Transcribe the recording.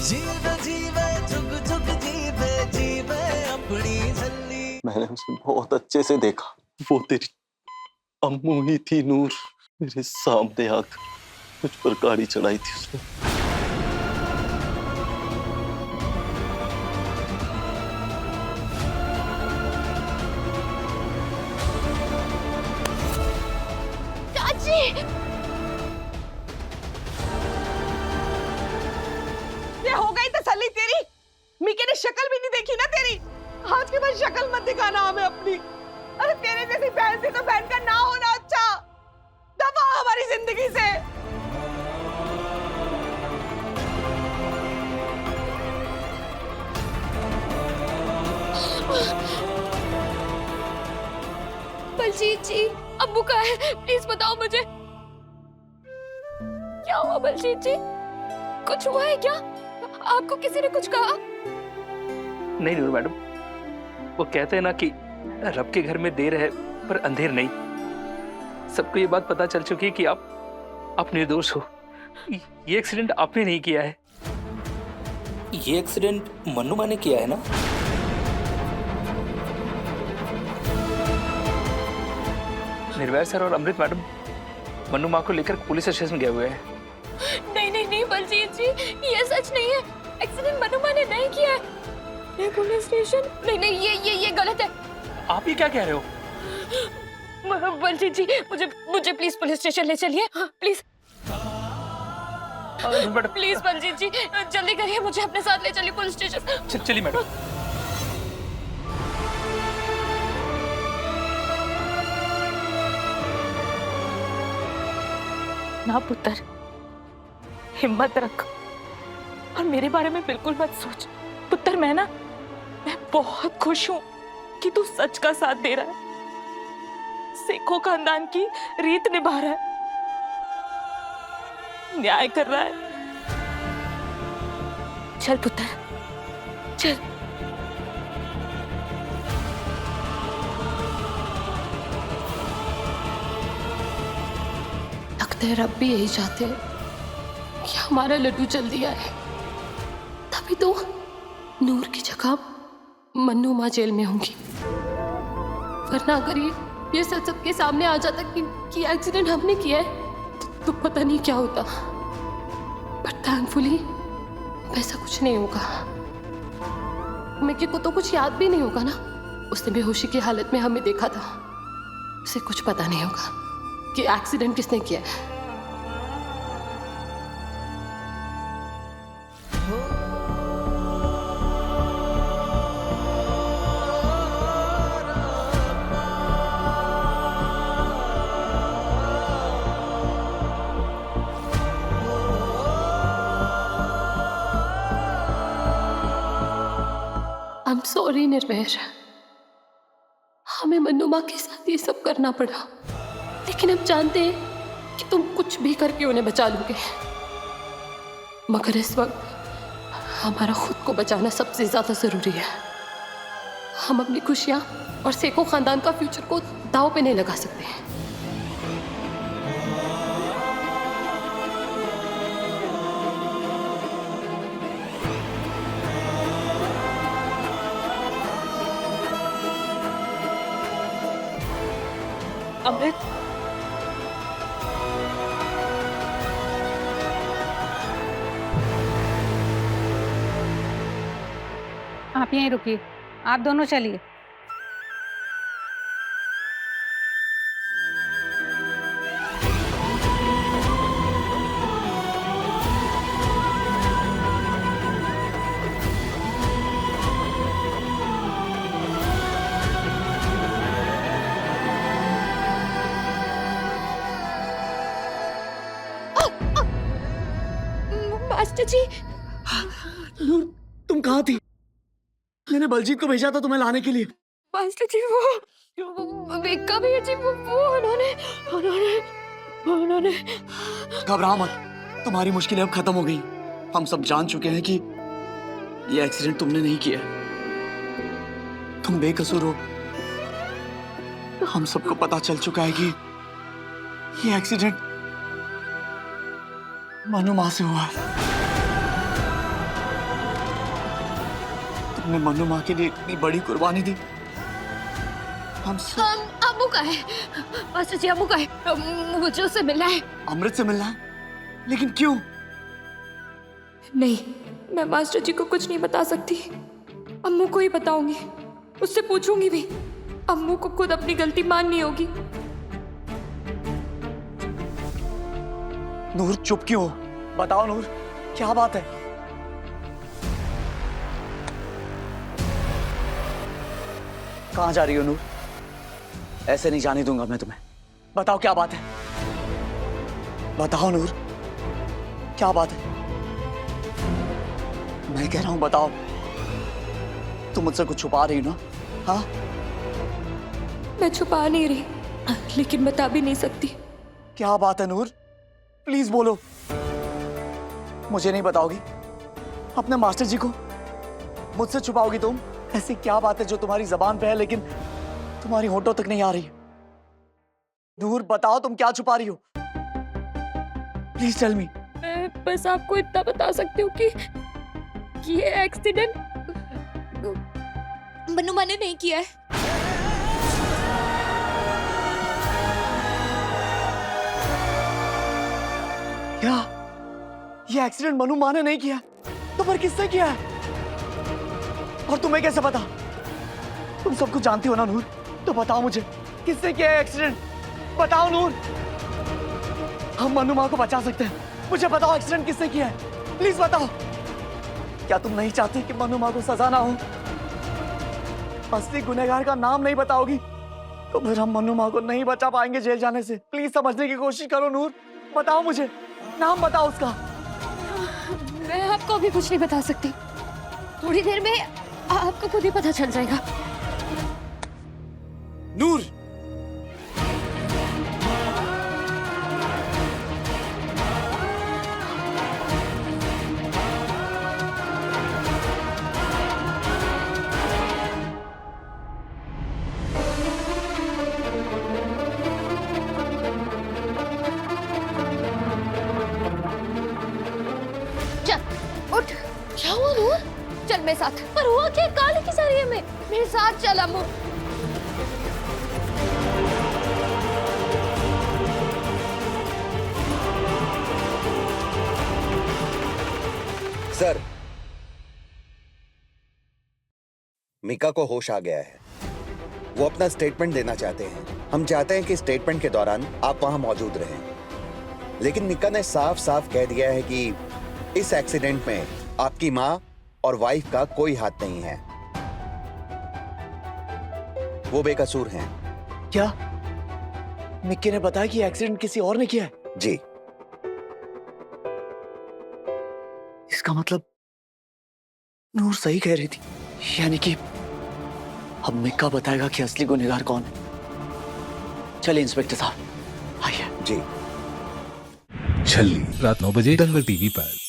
जीवे जीवे जुग जुग जीवे जीवे अपनी झल्ली। मैंने उसे बहुत अच्छे से देखा, वो तेरी अम्मू ही थी नूर। मेरे सामने आकर मुझ पर गाड़ी चढ़ाई थी उसने। चाची, ये हो गई तसल्ली तेरी? मीके ने शक्ल भी नहीं देखी ना तेरी। आज के बाद शक्ल मत दिखाना हमें अपनी। अरे तेरे जैसी बहन से तो बहन का ना होना अच्छा। दफा हमारी जिंदगी से। बलजीत जी, अब्बू कहाँ है? प्लीज बताओ मुझे। क्या हुआ बलजीत जी? कुछ हुआ है क्या? आपको किसी ने कुछ कहा? नहीं नूर मैडम, वो कहते हैं ना कि रब के घर में देर है पर अंधेर नहीं। सबको ये बात पता चल चुकी है कि आप निर्दोष हो। ये एक्सीडेंट आपने नहीं किया है। ये एक्सीडेंट मन्नू माँ ने किया है ना? निर्वैर सर और अमृत मैडम मन्नू माँ को लेकर पुलिस स्टेशन गए हुए हैं। नहीं नहीं नहीं बलजीत जी, ये सच नहीं है। एक्सीडेंट मन्नू माँ ने नहीं किया है। ये पुलिस स्टेशन? नहीं नहीं, ये गलत है। आप ये क्या कह रहे हो? बलजीत जी, मुझे प्लीज पुलिस स्टेशन ले चलिए, प्लीज प्लीज बलजीत जी, जल्दी करिए, मुझे अपने साथ ले चलिए पुलिस स्टेशन। चलिए मैडम। ना पुत्र, हिम्मत रख और मेरे बारे में बिल्कुल मत सोच। पुत्र, मैं बहुत खुश हूं कि तू सच का साथ दे रहा है, सिखों खानदान की रीत निभा रहा है, न्याय कर रहा है। चल पुत्र, चल। लगता है रब भी यही चाहते हैं कि हमारा लड्डू जल दिया है, तभी तो नूर की जगह मन्नू माँ जेल में होंगी। वरना अगर ये सच सबके सामने आ जाता कि एक्सीडेंट हमने किया है तो पता नहीं क्या होता। बट थैंकफुली वैसा कुछ नहीं होगा। मिकी को तो कुछ याद भी नहीं होगा ना। उसने बेहोशी की हालत में हमें देखा था। उसे कुछ पता नहीं होगा कि एक्सीडेंट किसने किया है। I'm sorry निर्वैर, हमें मन्नू माँ के साथ ये सब करना पड़ा, लेकिन हम जानते हैं कि तुम कुछ भी करके उन्हें बचा लोगे। मगर इस वक्त हमारा खुद को बचाना सबसे ज्यादा जरूरी है। हम अपनी खुशियां और सेखों खानदान का फ्यूचर को दांव पे नहीं लगा सकते। अमृत, आप यहीं रुकिए, आप दोनों चलिए। मास्टर जी, नूर, तुम कहाँ थी? मैंने बलजीत को भेजा था तुम्हें लाने के लिए। मास्टर जी, वो विक्का भैया जी, वो उन्होंने घबरा मत, तुम्हारी मुश्किलें अब खत्म हो गई। हम सब जान चुके हैं कि ये एक्सीडेंट तुमने नहीं किया है। तुम बेकसूर हो। हम सबको पता चल चुका है कि ये एक्सीडेंट मनु माँ से हुआ है। तुमने मन्नू माँ के लिए इतनी बड़ी कुर्बानी दी। हम सब अम्मू का है मास्टर जी, अम्मू का है। मुझे उससे मिलना है। अमृत से मिलना है, लेकिन क्यों? नहीं, मैं मास्टर जी को कुछ नहीं बता सकती। अम्मू को ही बताऊंगी, उससे पूछूंगी भी। अम्मू को खुद अपनी गलती माननी होगी। नूर चुप क्यों हो? बताओ नूर, क्या बात है? कहां जा रही हो नूर? ऐसे नहीं जाने दूंगा मैं तुम्हें। बताओ क्या बात है? बताओ नूर, क्या बात है? मैं कह रहा हूं बताओ। तुम मुझसे कुछ छुपा रही हो ना? हाँ, मैं छुपा नहीं रही, लेकिन बता भी नहीं सकती। क्या बात है नूर? प्लीज बोलो। मुझे नहीं बताओगी? अपने मास्टर जी को? मुझसे छुपाओगी तुम? ऐसी क्या बात है जो तुम्हारी जबान पे है लेकिन तुम्हारी होठों तक नहीं आ रही? नूर बताओ, तुम क्या छुपा रही हो? Please tell me. मैं बस आपको इतना बता सकती हूँ कि ये एक्सीडेंट मन्नू माँ ने नहीं किया है। क्या ये एक्सीडेंट मनु माँ ने नहीं किया? तो फिर किसने किया है? और तुम्हें कैसे पता? तुम सब कुछ जानती हो ना नूर? तो बताओ मुझे, किसने किया है एक्सीडेंट? बताओ नूर, हम मनु माँ को बचा सकते हैं। मुझे बताओ एक्सीडेंट किसने किया है? प्लीज बताओ। क्या तुम नहीं चाहती कि मनु माँ को सजा ना हो? असली गुनहगार का नाम नहीं बताओगी तो फिर हम मनु माँ को नहीं बचा पाएंगे जेल जाने से। प्लीज समझने की कोशिश करो नूर। बताओ मुझे, नाम बताओ उसका। मैं आपको अभी कुछ नहीं बता सकती। थोड़ी देर में आपको खुद ही पता चल जाएगा। नूर, चल उठ। क्या हुआ नूर? चल मेरे साथ। पर हुआ क्या? काले की सारी है में मेरे साथ चल अम्मू। सर, मीका को होश आ गया है। वो अपना स्टेटमेंट देना चाहते हैं। हम चाहते हैं कि स्टेटमेंट के दौरान आप वहां मौजूद रहें। लेकिन मीका ने साफ साफ कह दिया है कि इस एक्सीडेंट में आपकी माँ और वाइफ का कोई हाथ नहीं है। वो बेकसूर हैं। क्या मिक्की ने बताया कि एक्सीडेंट किसी और ने किया है? जी। इसका मतलब नूर सही कह रही थी, यानी कि अब मिक्का बताएगा कि असली गुनहगार कौन है। चलिए इंस्पेक्टर साहब, आइए। जी। छल्ली रात 9 बजे दंगल टीवी पर।